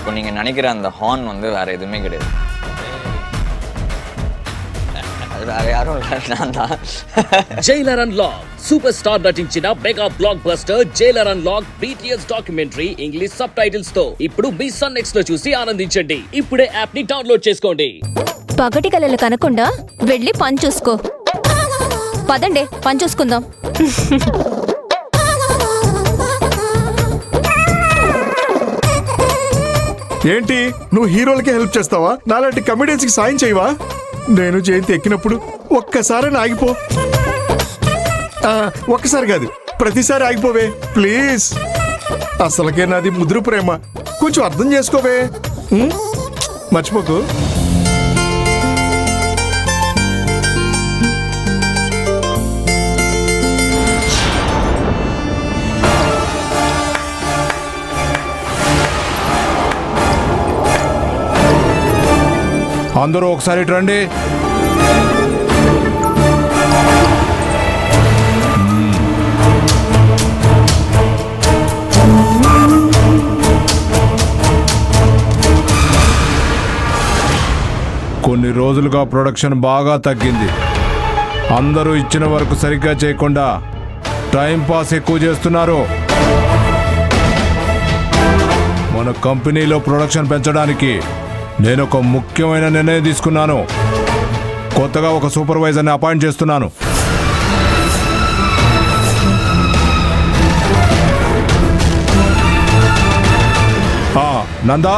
இப்போ நீங்கள் நினைக்கிற அந்த ஹார்ன் வந்து வேறு எதுவுமே கிடையாது. அது வேறு யாரும் இல்லை, நான் தான். జైలర్ అన్లాక్ సూపర్ స్టార్ నటించిన mega block buster Jailer unlock BTS documentary English sub titles తో ఇప్పుడు మీ సన్ నెక్స్ట్ లో చూసి ఆనందించండి. ఇప్పుడే యాప్ ని డౌన్లోడ్ చేసుకోండి. పగటి కలలు కనకుండా వెళ్ళి పని చూసుకో. పదండి పని చూసుకుందాం. ఏంటి నువ్వు హీరోలకి హెల్ప్ చేస్తావా? నాలాంటి కమెడియన్స్ కి సాయం చేయవా? నేను జయంతి ఎక్కినప్పుడు ఒక్కసారి ఆగిపో. ఒక్కసారి కాదు, ప్రతిసారి ఆగిపోవే ప్లీజ్. అసలుకే నాది ముదురు ప్రేమ, కొంచెం అర్థం చేసుకోవే. మర్చిపోకు. అందరూ ఒకసారి రండి. కొన్ని రోజులుగా ప్రొడక్షన్ బాగా తగ్గింది. అందరూ ఇచ్చిన వరకు సరిగ్గా చేయకుండా టైం పాస్ ఎక్కువ చేస్తున్నారు. మన కంపెనీలో ప్రొడక్షన్ పెంచడానికి నేను ఒక ముఖ్యమైన నిర్ణయం తీసుకున్నాను. కొత్తగా ఒక సూపర్వైజర్ని అపాయింట్ చేస్తున్నాను. నందా,